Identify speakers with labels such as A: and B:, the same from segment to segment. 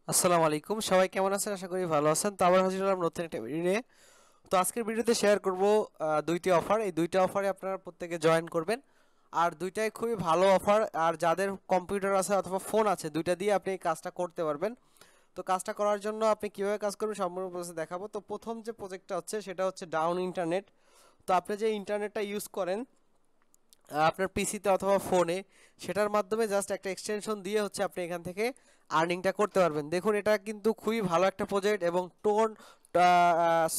A: আসসালামু আলাইকুম, সবাই কেমন আছেন? আশা করি ভালো আছেন। তো আবার হাজির হলাম নতুন একটা ভিডিও নিয়ে। তো আজকের ভিডিওতে শেয়ার করব দুইটি অফার। এই দুইটা অফারে আপনারা প্রত্যেকে জয়েন করবেন। আর দুইটাই খুবই ভালো অফার। আর যাদের কম্পিউটার আছে অথবা ফোন আছে, দুইটা দিয়ে আপনি এই কাজটা করতে পারবেন। তো কাজটা করার জন্য আপনি কিভাবে কাজ করবেন সম্পূর্ণ প্রসেস দেখাবো। তো প্রথম যে প্রজেক্টটা হচ্ছে সেটা হচ্ছে ডাউন ইন্টারনেট। তো আপনি যে ইন্টারনেটটা ইউজ করেন আপনার পিসিতে অথবা ফোনে, সেটার মাধ্যমে জাস্ট একটা এক্সটেনশন দিয়ে হচ্ছে আপনি এখান থেকে আর্নিংটা করতে পারবেন। দেখুন, এটা কিন্তু খুবই ভালো একটা প্রজেক্ট এবং টোন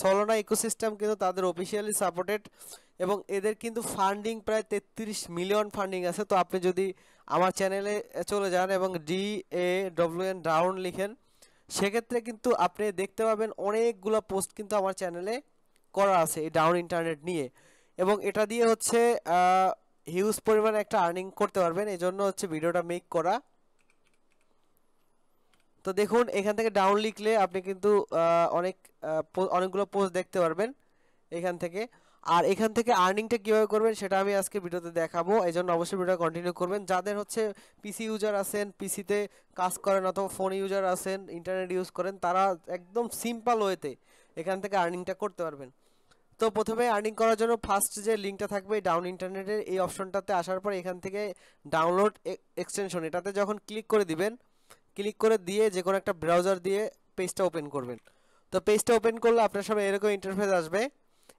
A: সলোনা ইকোসিস্টেম কিন্তু তাদের অফিসিয়ালি সাপোর্টেড এবং এদের কিন্তু ফান্ডিং প্রায় 33 মিলিয়ন ফান্ডিং আছে। তো আপনি যদি আমার চ্যানেলে চলে যান এবং DAWN ডাউন লিখেন, সেক্ষেত্রে কিন্তু আপনি দেখতে পাবেন অনেকগুলো পোস্ট কিন্তু আমার চ্যানেলে করা আছে এই ডাউন ইন্টারনেট নিয়ে। এবং এটা দিয়ে হচ্ছে হিউজ পরিমাণে একটা আর্নিং করতে পারবেন, এই জন্য হচ্ছে ভিডিওটা মেক করা। তো দেখুন, এখান থেকে ডাউন লিখলে আপনি কিন্তু অনেকগুলো পোস্ট দেখতে পারবেন এখান থেকে। আর এখান থেকে আর্নিংটা কীভাবে করবেন সেটা আমি আজকে ভিডিওতে দেখাবো, এই জন্য অবশ্যই ভিডিও কন্টিনিউ করবেন। যাদের হচ্ছে পিসি ইউজার আছেন, পিসিতে কাজ করেন অথবা ফোন ইউজার আছেন, ইন্টারনেট ইউজ করেন, তারা একদম সিম্পল ওয়েতে এখান থেকে আর্নিংটা করতে পারবেন। তো প্রথমে আর্নিং করার জন্য ফার্স্ট যে লিঙ্কটা থাকবে ডাউন ইন্টারনেটের, এই অপশনটাতে আসার পর এখান থেকে ডাউনলোড এক্সটেনশন, এটাতে যখন ক্লিক করে দিবেন, ক্লিক করে দিয়ে যে কোনো একটা ব্রাউজার দিয়ে পেজটা ওপেন করবেন। তো পেজটা ওপেন করলে আপনার সামনে এরকম ইন্টারফেস আসবে।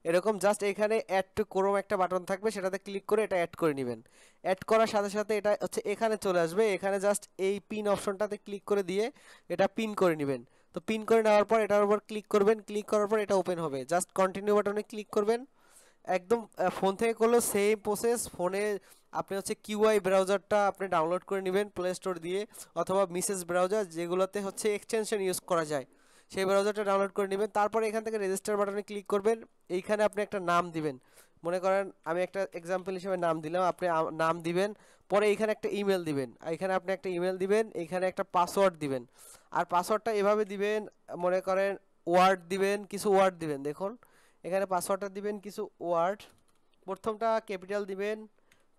A: এরকম জাস্ট এখানে অ্যাড টু ক্রোম একটা বাটন থাকবে, সেটাতে ক্লিক করে এটা অ্যাড করে নেবেন। অ্যাড করার সাথে সাথে এটা হচ্ছে এখানে চলে আসবে। এখানে জাস্ট এই পিন অপশনটাতে ক্লিক করে দিয়ে এটা পিন করে নেবেন। তো পিন করে নেওয়ার পর এটার উপর ক্লিক করবেন, ক্লিক করার পর এটা ওপেন হবে। জাস্ট কন্টিনিউ বাটনে ক্লিক করবেন। একদম ফোন থেকে করলেও সেম প্রসেস। ফোনে আপনি হচ্ছে কিউআই ব্রাউজারটা আপনি ডাউনলোড করে নেবেন প্লে স্টোর দিয়ে, অথবা মিসেস ব্রাউজার যেগুলোতে হচ্ছে এক্সটেনশন ইউজ করা যায়, সেই ব্রাউজারটা ডাউনলোড করে নেবেন। তারপরে এখান থেকে রেজিস্টার বাটনে ক্লিক করবেন। এইখানে আপনি একটা নাম দিবেন। মনে করেন আমি একটা এক্সাম্পল হিসেবে নাম দিলাম, আপনি নাম দিবেন। পরে এইখানে একটা ইমেল দিবেন, এখানে আপনি একটা ইমেল দিবেন, এইখানে একটা পাসওয়ার্ড দিবেন। আর পাসওয়ার্ডটা এভাবে দিবেন, মনে করেন ওয়ার্ড দিবেন, কিছু ওয়ার্ড দিবেন। দেখুন, এখানে পাসওয়ার্ডটা দিবেন কিছু ওয়ার্ড, প্রথমটা ক্যাপিটাল দিবেন,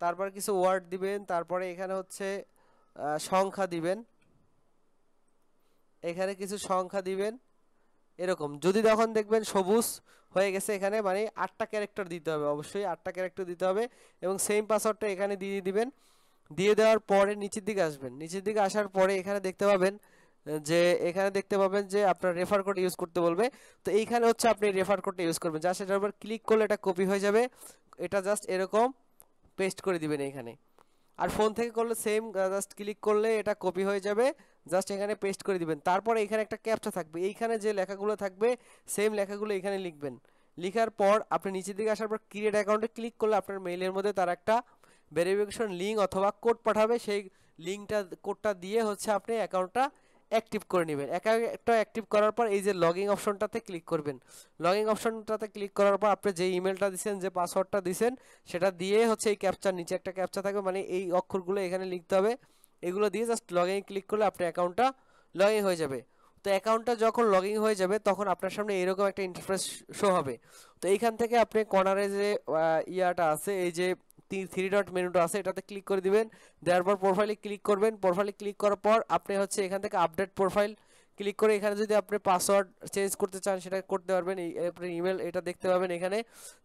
A: তারপর কিছু ওয়ার্ড দিবেন, তারপরে এখানে হচ্ছে সংখ্যা দিবেন, এখানে কিছু সংখ্যা দিবেন। এরকম যদি তখন দেখবেন সবুজ হয়ে গেছে, এখানে মানে 8টা ক্যারেক্টার দিতে হবে, অবশ্যই 8টা ক্যারেক্টার দিতে হবে। এবং সেম পাসওয়ার্ডটা এখানে দিয়ে দিবেন। দিয়ে দেওয়ার পরে নিচের দিকে আসবেন। নিচের দিকে আসার পরে এখানে দেখতে পাবেন যে আপনার রেফার কোড ইউজ করতে বলবে। তো এইখানে হচ্ছে আপনি রেফার কোডটা ইউজ করবেন, জাস্ট এটার উপর ক্লিক করলে এটা কপি হয়ে যাবে। এটা জাস্ট এরকম পেস্ট করে দিবেন এইখানে। আর ফোন থেকে করলে সেম, জাস্ট ক্লিক করলে এটা কপি হয়ে যাবে, জাস্ট এখানে পেস্ট করে দিবেন। তারপরে এখানে একটা ক্যাপচা থাকবে, এইখানে যে লেখাগুলো থাকবে সেম লেখাগুলো এখানে লিখবেন। লিখার পর আপনি নিচের দিকে আসার পর ক্রিয়েট অ্যাকাউন্টে ক্লিক করলে আপনার মেইলের মধ্যে তার একটা ভেরিফিকেশন লিঙ্ক অথবা কোড পাঠাবে। সেই লিঙ্কটা, কোডটা দিয়ে হচ্ছে আপনি অ্যাকাউন্টটা অ্যাক্টিভ করে নেবেন। অ্যাকাউন্টটা অ্যাক্টিভ করার পর এই যে লগইন অপশনটাতে ক্লিক করবেন। লগইন অপশনটাতে ক্লিক করার পর আপনি যে ইমেলটা দিয়েছেন, যে পাসওয়ার্ডটা দিয়েছেন, সেটা দিয়ে হচ্ছে এই ক্যাপচার, নিচে একটা ক্যাপচা থাকবে, মানে এই অক্ষরগুলো এখানে লিখতে হবে। এগুলো দিয়ে জাস্ট লগইন ক্লিক করলে আপনার অ্যাকাউন্টটা লগইন হয়ে যাবে। তো অ্যাকাউন্টটা যখন লগইন হয়ে যাবে তখন আপনার সামনে এরকম একটা ইন্টারফেস শো হবে। তো এইখান থেকে আপনি কর্নারে যে ইয়াটা আছে, এই যে থ্রি ডট মেনুটা আছে, এটাতে ক্লিক করে দিবেন। দেওয়ার পর প্রোফাইলে ক্লিক করবেন। প্রোফাইলে ক্লিক করার পর আপনি হচ্ছে এখান থেকে আপডেট প্রোফাইল ক্লিক করে এখানে যদি আপনি পাসওয়ার্ড চেঞ্জ করতে চান সেটা করতে পারবেন। আপনি ইমেল এটা দেখতে পাবেন এখানে।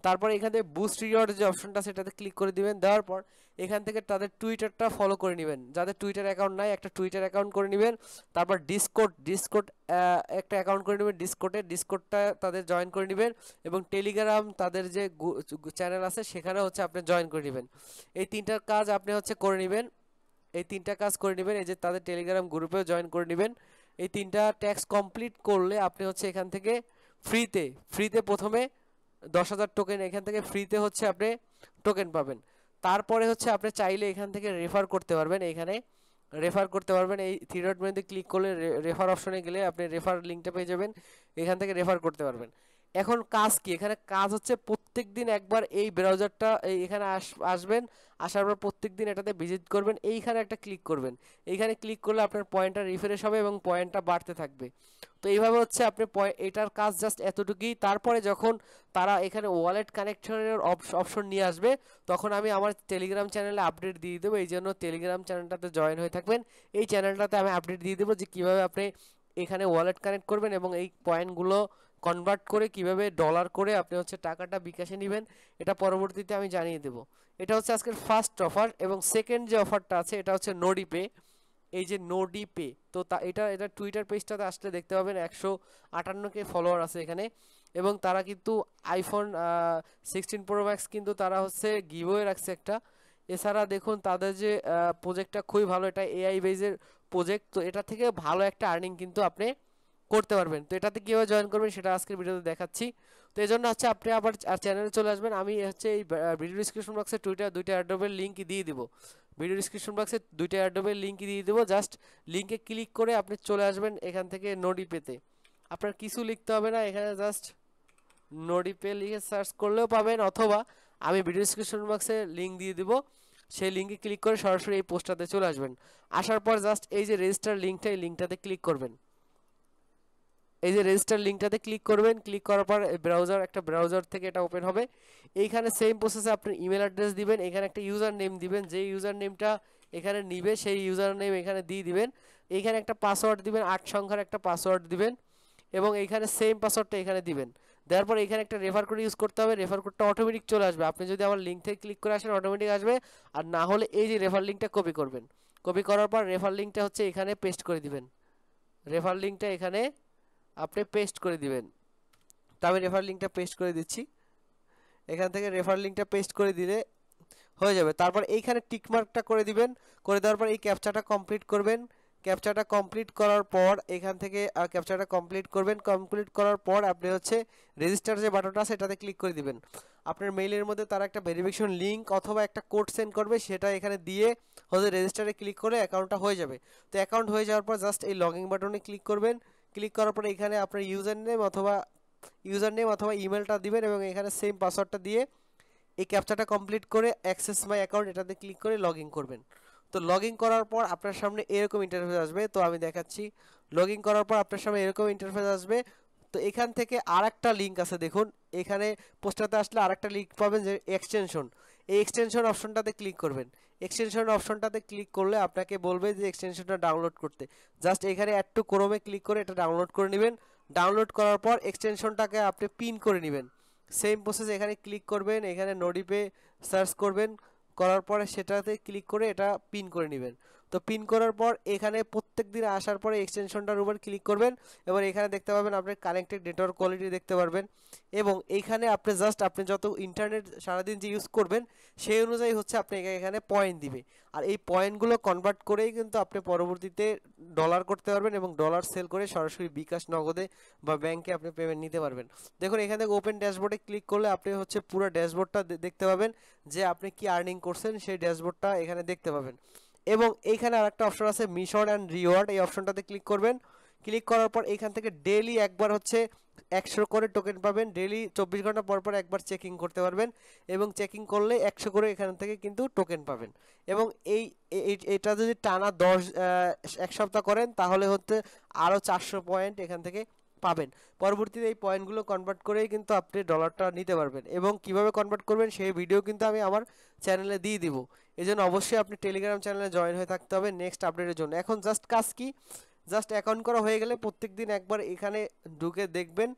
A: তারপর এখান থেকে বুস্ট রিওয়ার্ড যে অপশনটা সেটাতে ক্লিক করে দিবেন। দেওয়ার পর এখান থেকে তাদের টুইটারটা ফলো করে নেবেন। যাদের টুইটার অ্যাকাউন্ট নাই, একটা টুইটার অ্যাকাউন্ট করে নেবেন। তারপর ডিসকোড একটা অ্যাকাউন্ট করে নেবেন। ডিসকোডটা তাদের জয়েন করে নেবেন। এবং টেলিগ্রাম তাদের যে চ্যানেল আছে সেখানে হচ্ছে আপনি জয়েন করে নেবেন। এই তিনটার কাজ আপনি হচ্ছে করে নেবেন। এই তিনটা কাজ করে নেবেন। এই যে তাদের টেলিগ্রাম গ্রুপেও জয়েন করে নেবেন। এই তিনটা ট্যাক্স কমপ্লিট করলে আপনি হচ্ছে এখান থেকে ফ্রিতে প্রথমে 10,000 টোকেন এখান থেকে ফ্রিতে হচ্ছে আপনি টোকেন পাবেন। তারপরে হচ্ছে আপনি চাইলে এখান থেকে রেফার করতে পারবেন। এখানে রেফার করতে পারবেন, এই থ্রি ডট মেনুতে ক্লিক করলে রেফার অপশনে গেলে আপনি রেফার লিঙ্কটা পেয়ে যাবেন। এখান থেকে রেফার করতে পারবেন। এখন কাজ কি? এখানে কাজ হচ্ছে প্রত্যেক দিন একবার এই ব্রাউজারটা এখানে আসবেন। আসার পর প্রত্যেক দিন এটাতে ভিজিট করবেন। এইখানে একটা ক্লিক করবেন। এইখানে ক্লিক করলে আপনার পয়েন্টটা রিফ্রেশ হবে এবং পয়েন্টটা বাড়তে থাকবে। তো এইভাবে হচ্ছে আপনি এটার কাজ জাস্ট এতটুকুই। তারপরে যখন তারা এখানে ওয়ালেট কানেকশনের অপশন নিয়ে আসবে, তখন আমি আমার টেলিগ্রাম চ্যানেলে আপডেট দিয়ে দেবো। এই জন্য টেলিগ্রাম চ্যানেলটাতে জয়েন হয়ে থাকবেন। এই চ্যানেলটাতে আমি আপডেট দিয়ে দেবো যে কীভাবে আপনি এখানে ওয়ালেট কানেক্ট করবেন এবং এই পয়েন্টগুলো কনভার্ট করে কিভাবে ডলার করে আপনি হচ্ছে টাকাটা বিকাশে নেবেন এটা পরবর্তীতে আমি জানিয়ে দেব। এটা হচ্ছে আজকের ফার্স্ট অফার। এবং সেকেন্ড যে অফারটা আছে এটা হচ্ছে নোডিপে। এই যে নোডিপে, তো এটা টুইটার পেজটাতে আসলে দেখতে পাবেন 158K ফলোয়ার আছে এখানে। এবং তারা কিন্তু আইফোন 16 প্রো ম্যাক্স কিন্তু তারা হচ্ছে গিভওয়ে রাখছে একটা। এছাড়া দেখুন তাদের যে প্রজেক্টটা খুবই ভালো, এটা এআই বেজের প্রজেক্ট। তো এটা থেকে ভালো একটা আর্নিং কিন্তু আপনি করতে পারবেন। তো এটাতে কীভাবে জয়েন করবেন সেটা আজকের ভিডিওতে দেখাচ্ছি। তো এই জন্য হচ্ছে আপনি আবার চ্যানেলে চলে আসবেন। আমি হচ্ছে এই ভিডিও ডিসক্রিপশন বক্সে দুইটা এয়ারড্রপের লিঙ্ক দিয়ে দিব। ভিডিও ডিসক্রিপশন বক্সে দুইটা এয়ারড্রপের লিঙ্ক দিয়ে দেবো। জাস্ট লিঙ্কে ক্লিক করে আপনি চলে আসবেন এখান থেকে নোডিপেতে। আপনার কিছু লিখতে হবে না, এখানে জাস্ট নোডিপে লিখে সার্চ করলেও পাবেন, অথবা আমি ভিডিও ডিসক্রিপশন বক্সে লিঙ্ক দিয়ে দিব, সেই লিঙ্কে ক্লিক করে সরাসরি এই পোস্টটাতে চলে আসবেন। আসার পর জাস্ট এই যে রেজিস্টার লিঙ্কটা, এই লিঙ্কটাতে ক্লিক করবেন। এই যে রেজিস্টার লিঙ্কটাতে ক্লিক করবেন। ক্লিক করার পর একটা ব্রাউজার থেকে এটা ওপেন হবে। এইখানে সেম প্রসেসে আপনি ইমেল অ্যাড্রেস দিবেন, এখানে একটা ইউজার নেম দিবেন, যে ইউজার নেমটা এখানে নিবে সেই ইউজার নেম এখানে দিয়ে দিবেন। এইখানে একটা পাসওয়ার্ড দিবেন, 8 সংখ্যার একটা পাসওয়ার্ড দিবেন এবং এইখানে সেম পাসওয়ার্ডটা এখানে দিবেন। দেওয়ার পর এখানে একটা রেফার কোড ইউজ করতে হবে। রেফার কোডটা অটোমেটিক চলে আসবে, আপনি যদি আমার লিঙ্ক থেকে ক্লিক করে আসেন অটোমেটিক আসবে। আর না হলে এই যে রেফার লিঙ্কটা কপি করবেন। কপি করার পর রেফার লিঙ্কটা হচ্ছে এখানে পেস্ট করে দিবেন। রেফার লিঙ্কটা এখানে আপনি পেস্ট করে দিবেন। তো আমি রেফার লিঙ্কটা পেস্ট করে দিচ্ছি। এখান থেকে রেফার লিঙ্কটা পেস্ট করে দিলে হয়ে যাবে। তারপর এইখানে টিকমার্কটা করে দিবেন। করে দেওয়ার পর এই ক্যাপচাটা কমপ্লিট করবেন। ক্যাপচাটা কমপ্লিট করার পর এখান থেকে ক্যাপচাটা কমপ্লিট করবেন। কমপ্লিট করার পর আপনি হচ্ছে রেজিস্টার যে বাটনটা আছে এটাতে ক্লিক করে দিবেন। আপনার মেইলের মধ্যে তারা একটা ভেরিফিকেশন লিঙ্ক অথবা একটা কোড সেন্ড করবে, সেটা এখানে দিয়ে হচ্ছে রেজিস্টারে ক্লিক করে অ্যাকাউন্টটা হয়ে যাবে। তো অ্যাকাউন্ট হয়ে যাওয়ার পর জাস্ট এই লগইন বাটনে ক্লিক করবেন। ক্লিক করার পরে এখানে আপনার ইউজার নেম অথবা ইমেলটা দিবেন এবং এখানে সেম পাসওয়ার্ডটা দিয়ে এই ক্যাপচাটা কমপ্লিট করে অ্যাক্সেস মাই অ্যাকাউন্ট এটাতে ক্লিক করে লগইন করবেন। তো লগইন করার পর আপনার সামনে এরকম ইন্টারফেস আসবে। তো আমি দেখাচ্ছি। লগইন করার পর আপনার সামনে এরকম ইন্টারফেস আসবে। তো এখান থেকে আরেকটা লিঙ্ক আছে দেখুন, এখানে পোস্টাতে আসলে আরেকটা লিঙ্ক পাবেন যে এক্সটেনশন। এই এক্সটেনশন অপশনটাতে ক্লিক করবেন। এক্সটেনশন অপশনটাতে ক্লিক করলে আপনাকে বলবে যে এক্সটেনশনটা ডাউনলোড করতে। জাস্ট এখানে অ্যাড টু ক্রোমে ক্লিক করে এটা ডাউনলোড করে নেবেন। ডাউনলোড করার পর এক্সটেনশনটাকে আপনি পিন করে নেবেন। সেম প্রসেস এখানে ক্লিক করবেন, এখানে নোডিপে সার্চ করবেন, করার পরে সেটাতে ক্লিক করে এটা পিন করে নেবেন। তো পিন করার পর এখানে প্রত্যেক দিন আসার পরে এক্সটেনশনটার উপর ক্লিক করবেন। এবার এখানে দেখতে পাবেন আপনার কানেক্টেড নেটওয়ার্ক কোয়ালিটি দেখতে পারবেন। এবং এইখানে আপনি যত ইন্টারনেট সারাদিন যে ইউজ করবেন সেই অনুযায়ী হচ্ছে আপনি এখানে পয়েন্ট দিবে। আর এই পয়েন্টগুলো কনভার্ট করেই কিন্তু আপনি পরবর্তীতে ডলার করতে পারবেন এবং ডলার সেল করে সরাসরি বিকাশ, নগদে বা ব্যাংকে আপনি পেমেন্ট নিতে পারবেন। দেখুন এখানে ওপেন ড্যাশবোর্ডে ক্লিক করলে আপনি হচ্ছে পুরো ড্যাশবোর্ডটা দেখতে পাবেন, যে আপনি কি আর্নিং করছেন সেই ড্যাশবোর্ডটা এখানে দেখতে পাবেন। এবং এইখানে আরেকটা অপশন আছে মিশন অ্যান্ড রিওয়ার্ড, এই অপশনটাতে ক্লিক করবেন। ক্লিক করার পর এখান থেকে ডেইলি একবার হচ্ছে 100 করে টোকেন পাবেন। ডেইলি 24 ঘন্টা পর পর একবার চেকিং করতে পারবেন এবং চেকিং করলে 100 করে এখান থেকে কিন্তু টোকেন পাবেন। এবং এটা যদি টানা 1 সপ্তাহ করেন তাহলে হচ্ছে আরও 400 পয়েন্ট এখান থেকে পাবেন। পরবর্তীতে এই পয়েন্টগুলো কনভার্ট করেই কিন্তু আপনি ডলারটা নিতে পারবেন। এবং কিভাবে কনভার্ট করবেন সেই ভিডিও কিন্তু আমি আমার চ্যানেলে দিয়ে দিব। এই জন্য অবশ্যই আপনি টেলিগ্রাম চ্যানেলে জয়েন হয়ে থাকতে হবে নেক্সট আপডেটের জন্য। এখন জাস্ট কাজ কি, জাস্ট অ্যাকাউন্ট করা হয়ে গেলে প্রত্যেক দিন একবার এখানে ঢুকে দেখবেন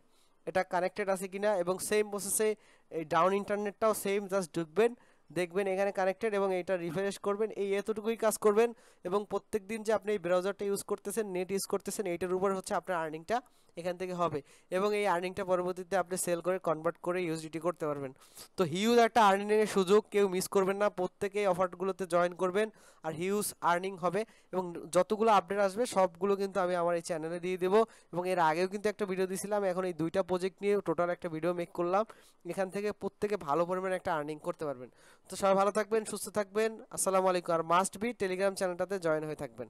A: এটা কানেক্টেড আছে কিনা, এবং সেম প্রসেসে এই ডাউন ইন্টারনেটটাও সেম, জাস্ট ঢুকবেন, দেখবেন এখানে কানেক্টেড এবং এটা রিফ্রেশ করবেন। এতটুকুই কাজ করবেন এবং প্রত্যেক দিন যে আপনি এই ব্রাউজারটা ইউজ করতেছেন, নেট ইউজ করতেছেন, এইটার উপর হচ্ছে আপনার আর্নিংটা এখান থেকে হবে। এবং এই আর্নিংটা পরবর্তীতে আপনি সেল করে কনভার্ট করে ইউএসডিটি করতে পারবেন। তো হিউজ একটা আর্নিংয়ের সুযোগ, কেউ মিস করবেন না, প্রত্যেকেই অফারগুলোতে জয়েন করবেন আর হিউজ আর্নিং হবে। এবং যতগুলো আপডেট আসবে সবগুলো কিন্তু আমি আমার এই চ্যানেলে দিয়ে দেবো। এবং এর আগেও কিন্তু একটা ভিডিও দিয়েছিলাম, এখন এই দুইটা প্রজেক্ট নিয়ে টোটাল একটা ভিডিও মেক করলাম। এখান থেকে প্রত্যেকে ভালো পরিমাণে একটা আর্নিং করতে পারবেন। তো সবাই ভালো থাকবেন, সুস্থ থাকবেন, আসসালামু আলাইকুম। আর মাস্ট বি টেলিগ্রাম চ্যানেলটাতে জয়েন হয়ে থাকবেন।